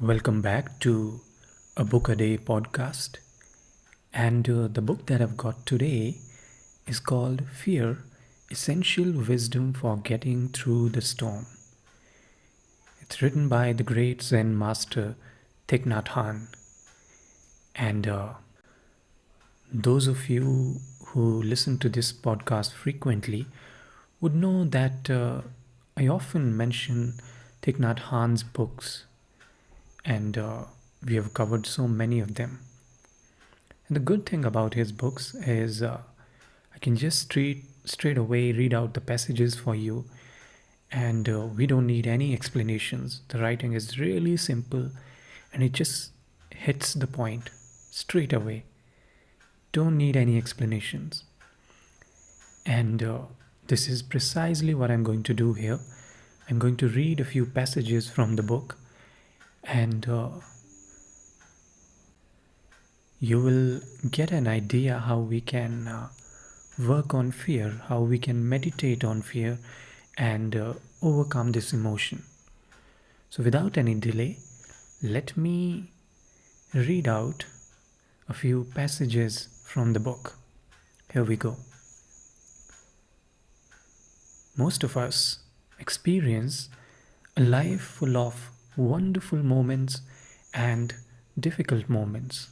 Welcome back to a Book a Day podcast. And the book that I've got today is called Fear Essential Wisdom for Getting Through the Storm. It's written by the great Zen master Thich Nhat Hanh. And those of you who listen to this podcast frequently would know that I often mention Thich Nhat Hanh's books, and we have covered so many of them. And the good thing about his books is I can just straight away read out the passages for you, and we don't need any explanations. The writing is really simple, and it just hits the point straight away. Don't need any explanations. And this is precisely what I'm going to do here. I'm going to read a few passages from the book, and you will get an idea how we can work on fear, how we can meditate on fear and overcome this emotion. So without any delay, let me read out a few passages from the book. Here we go. Most of us experience a life full of wonderful moments and difficult moments.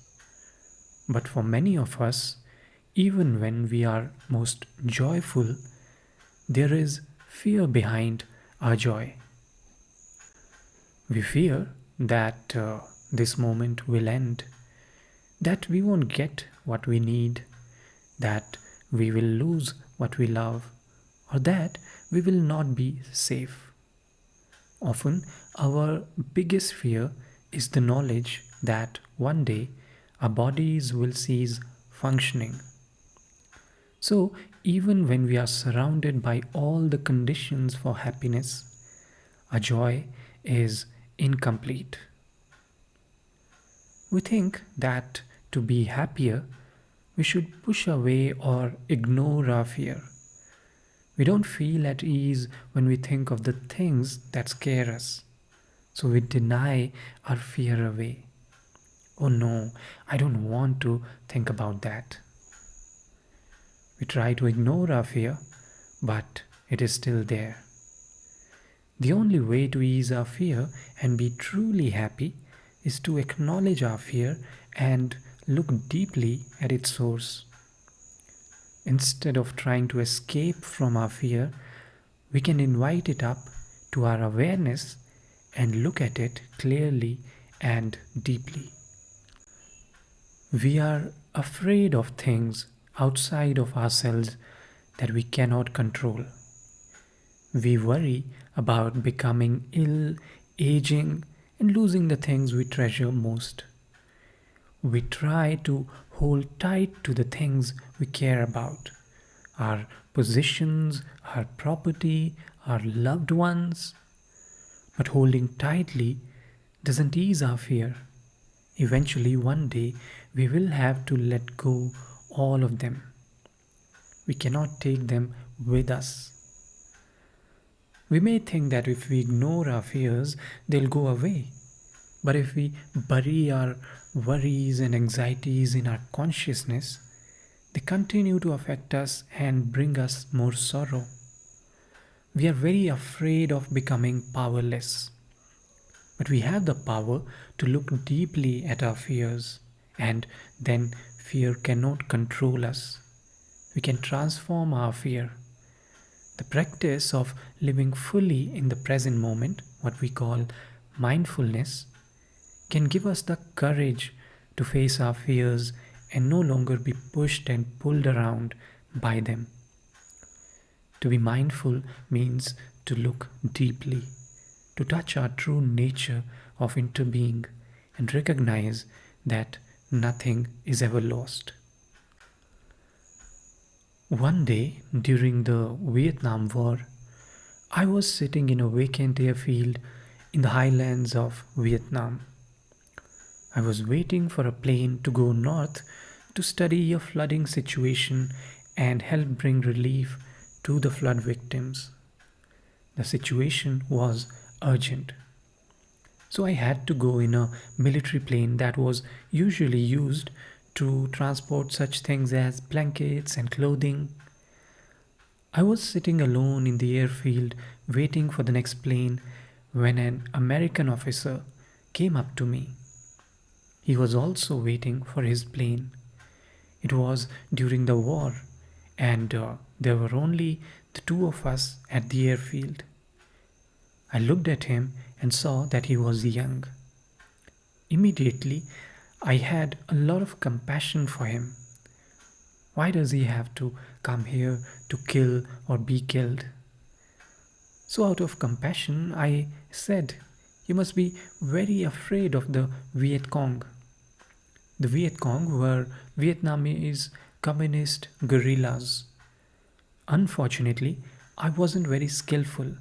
But for many of us, even when we are most joyful, there is fear behind our joy. We fear that this moment will end, that we won't get what we need, that we will lose what we love, or that we will not be safe. Often, our biggest fear is the knowledge that one day our bodies will cease functioning. So, even when we are surrounded by all the conditions for happiness, our joy is incomplete. We think that to be happier, we should push away or ignore our fear. We don't feel at ease when we think of the things that scare us, so we deny our fear away. Oh no, I don't want to think about that. We try to ignore our fear, but it is still there. The only way to ease our fear and be truly happy is to acknowledge our fear and look deeply at its source. Instead of trying to escape from our fear, we can invite it up to our awareness and look at it clearly and deeply. We are afraid of things outside of ourselves that we cannot control. We worry about becoming ill, aging, and losing the things we treasure most. We try to hold tight to the things we care about, our possessions, our property, our loved ones. But holding tightly doesn't ease our fear. Eventually, one day, we will have to let go all of them. We cannot take them with us. We may think that if we ignore our fears, they'll go away. But if we bury our worries and anxieties in our consciousness, they continue to affect us and bring us more sorrow. We are very afraid of becoming powerless. But we have the power to look deeply at our fears, and then fear cannot control us. We can transform our fear. The practice of living fully in the present moment, what we call mindfulness, can give us the courage to face our fears and no longer be pushed and pulled around by them. To be mindful means to look deeply, to touch our true nature of interbeing and recognize that nothing is ever lost. One day during the Vietnam War, I was sitting in a vacant airfield in the highlands of Vietnam. I was waiting for a plane to go north to study a flooding situation and help bring relief to the flood victims. The situation was urgent. So I had to go in a military plane that was usually used to transport such things as blankets and clothing. I was sitting alone in the airfield waiting for the next plane when an American officer came up to me. He was also waiting for his plane. It was during the war, and there were only the two of us at the airfield. I looked at him and saw that he was young. Immediately, I had a lot of compassion for him. Why does he have to come here to kill or be killed? So, out of compassion, I said, "You must be very afraid of the Viet Cong." The Viet Cong were Vietnamese communist guerrillas. Unfortunately, I wasn't very skillful,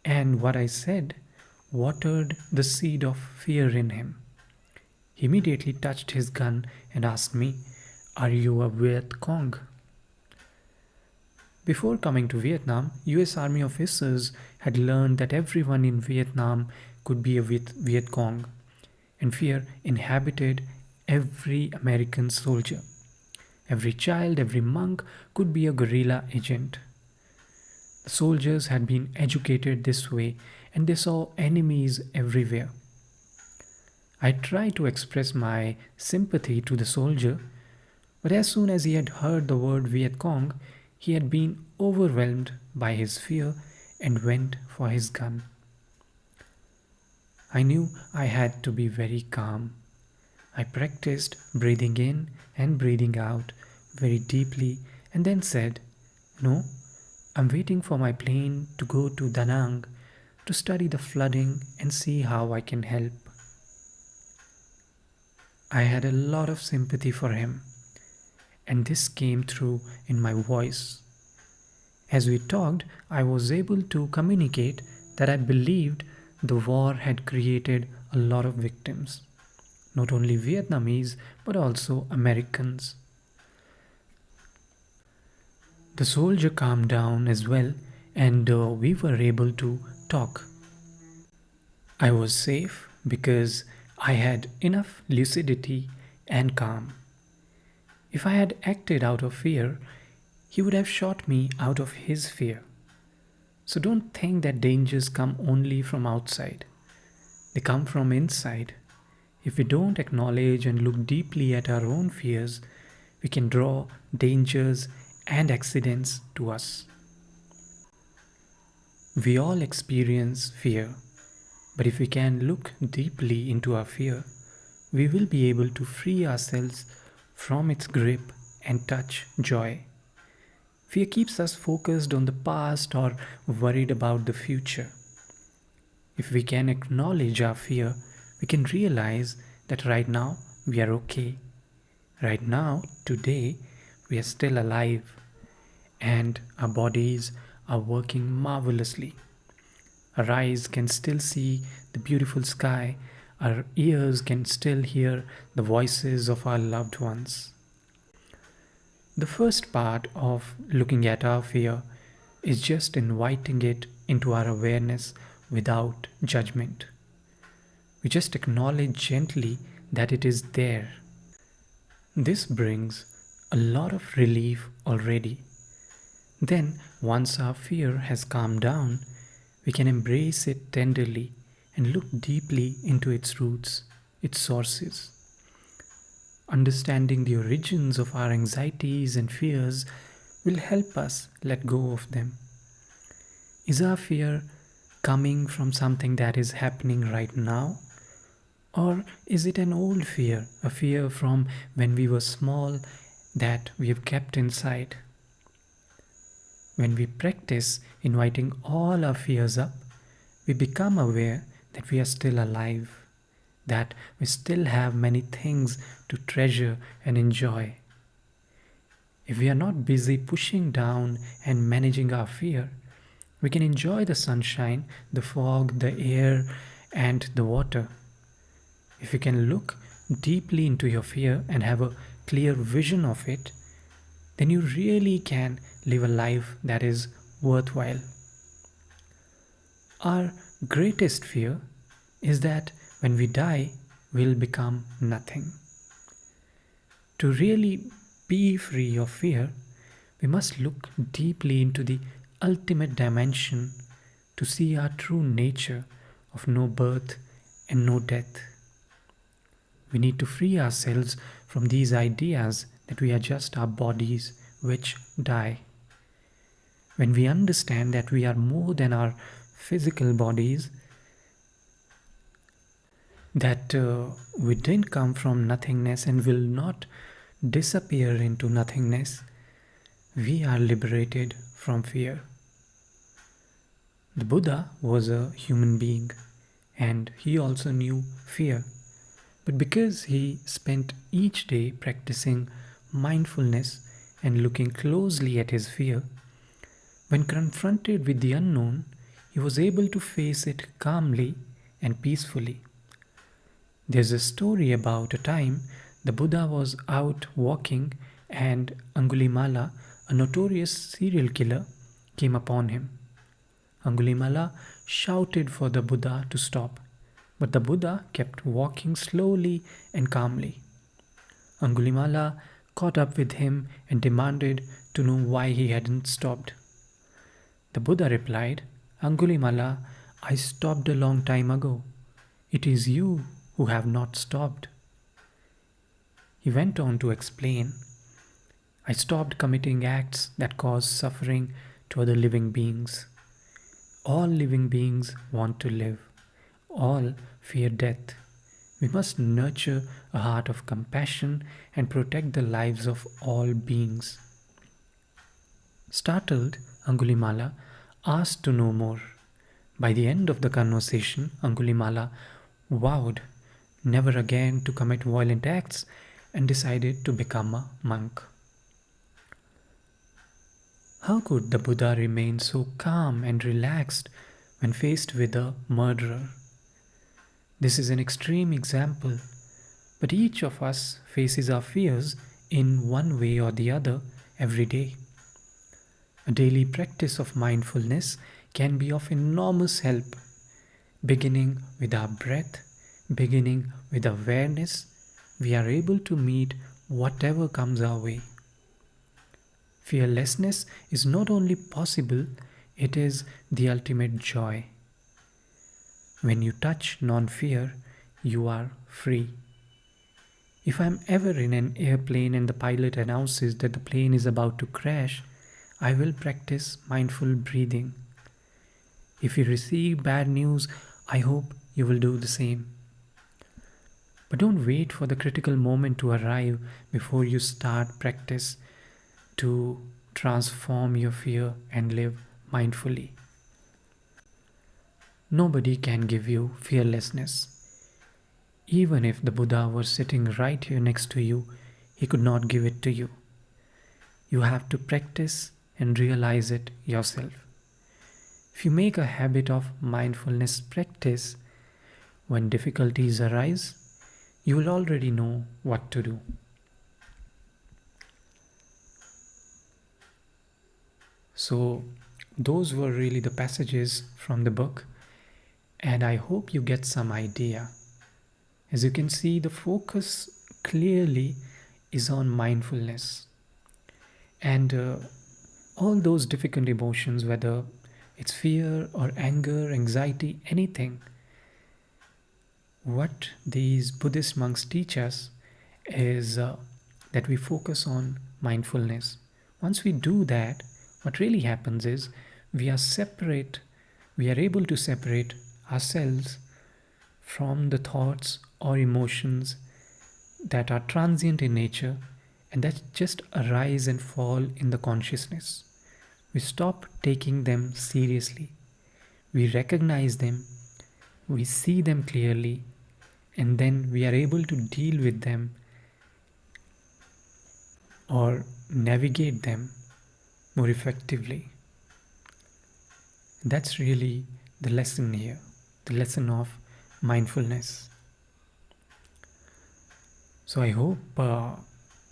and what I said watered the seed of fear in him. He immediately touched his gun and asked me, "Are you a Viet Cong?" Before coming to Vietnam, US Army officers had learned that everyone in Vietnam could be a Viet Cong, and fear inhabited every American soldier. Every child, every monk could be a guerrilla agent. The soldiers had been educated this way, and they saw enemies everywhere. I tried to express my sympathy to the soldier, but as soon as he had heard the word Viet Cong, he had been overwhelmed by his fear and went for his gun. I knew I had to be very calm. I practiced breathing in and breathing out very deeply and then said, "No, I'm waiting for my plane to go to Da Nang to study the flooding and see how I can help." I had a lot of sympathy for him, and this came through in my voice. As we talked, I was able to communicate that I believed the war had created a lot of victims, not only Vietnamese but also Americans. The soldier calmed down as well, and we were able to talk. I was safe because I had enough lucidity and calm. If I had acted out of fear, he would have shot me out of his fear. So don't think that dangers come only from outside. They come from inside. If we don't acknowledge and look deeply at our own fears, we can draw dangers and accidents to us. We all experience fear, but if we can look deeply into our fear, we will be able to free ourselves from its grip and touch joy. Fear keeps us focused on the past or worried about the future. If we can acknowledge our fear, we can realize that right now we are okay. Right now, today, we are still alive, and our bodies are working marvelously. Our eyes can still see the beautiful sky, our ears can still hear the voices of our loved ones. The first part of looking at our fear is just inviting it into our awareness without judgment. We just acknowledge gently that it is there. This brings a lot of relief already. Then, once our fear has calmed down, we can embrace it tenderly and look deeply into its roots, its sources. Understanding the origins of our anxieties and fears will help us let go of them. Is our fear coming from something that is happening right now? Or is it an old fear, a fear from when we were small that we have kept inside? When we practice inviting all our fears up, we become aware that we are still alive, that we still have many things to treasure and enjoy. If we are not busy pushing down and managing our fear, we can enjoy the sunshine, the fog, the air, and the water. If you can look deeply into your fear and have a clear vision of it, then you really can live a life that is worthwhile. Our greatest fear is that when we die, we'll become nothing. To really be free of fear, we must look deeply into the ultimate dimension to see our true nature of no birth and no death. We need to free ourselves from these ideas that we are just our bodies which die. When we understand that we are more than our physical bodies, that we didn't come from nothingness and will not disappear into nothingness, we are liberated from fear. The Buddha was a human being and he also knew fear. But because he spent each day practicing mindfulness and looking closely at his fear, when confronted with the unknown, he was able to face it calmly and peacefully. There's a story about a time the Buddha was out walking and Angulimala, a notorious serial killer, came upon him. Angulimala shouted for the Buddha to stop, but the Buddha kept walking slowly and calmly. Angulimala caught up with him and demanded to know why he hadn't stopped. The Buddha replied, Angulimala, I stopped a long time ago. It is you who have not stopped. He went on to explain, I stopped committing acts that cause suffering to other living beings. All living beings want to live. All fear death. We must nurture a heart of compassion and protect the lives of all beings. Startled, Angulimala asked to know more. By the end of the conversation, Angulimala vowed never again to commit violent acts and decided to become a monk. How could the Buddha remain so calm and relaxed when faced with a murderer? This is an extreme example, but each of us faces our fears in one way or the other every day. A daily practice of mindfulness can be of enormous help, beginning with our breath, beginning with awareness. We are able to meet whatever comes our way. Fearlessness is not only possible, it is the ultimate joy. When you touch non-fear, you are free. If I'm ever in an airplane and the pilot announces that the plane is about to crash, I will practice mindful breathing. If you receive bad news, I hope you will do the same. But don't wait for the critical moment to arrive before you start practice to transform your fear and live mindfully. Nobody can give you fearlessness. Even if the Buddha was sitting right here next to you, he could not give it to you. You have to practice and realize it yourself. If you make a habit of mindfulness practice, when difficulties arise, you will already know what to do. So, those were really the passages from the book, and I hope you get some idea. As you can see, the focus clearly is on mindfulness. And all those difficult emotions, whether it's fear or anger, anxiety, anything, what these Buddhist monks teach us is that we focus on mindfulness. Once we do that, what really happens is we are able to separate ourselves from the thoughts or emotions that are transient in nature and that just arise and fall in the consciousness. We stop taking them seriously. We recognize them, we see them clearly, and then we are able to deal with them or navigate them more effectively. That's really the lesson here, the lesson of mindfulness. So I hope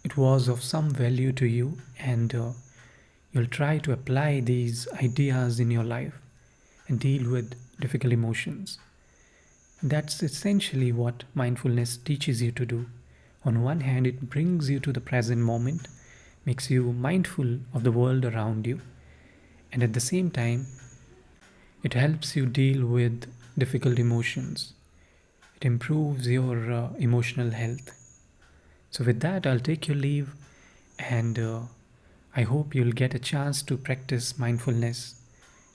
it was of some value to you, and you'll try to apply these ideas in your life and deal with difficult emotions. That's essentially what mindfulness teaches you to do. On one hand, it brings you to the present moment, makes you mindful of the world around you, and at the same time, it helps you deal with difficult emotions. It improves your emotional health. So, with that, I'll take your leave, and I hope you'll get a chance to practice mindfulness.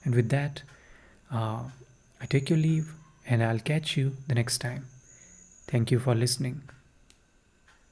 And with that, uh, I take your leave, and I'll catch you the next time. Thank you for listening.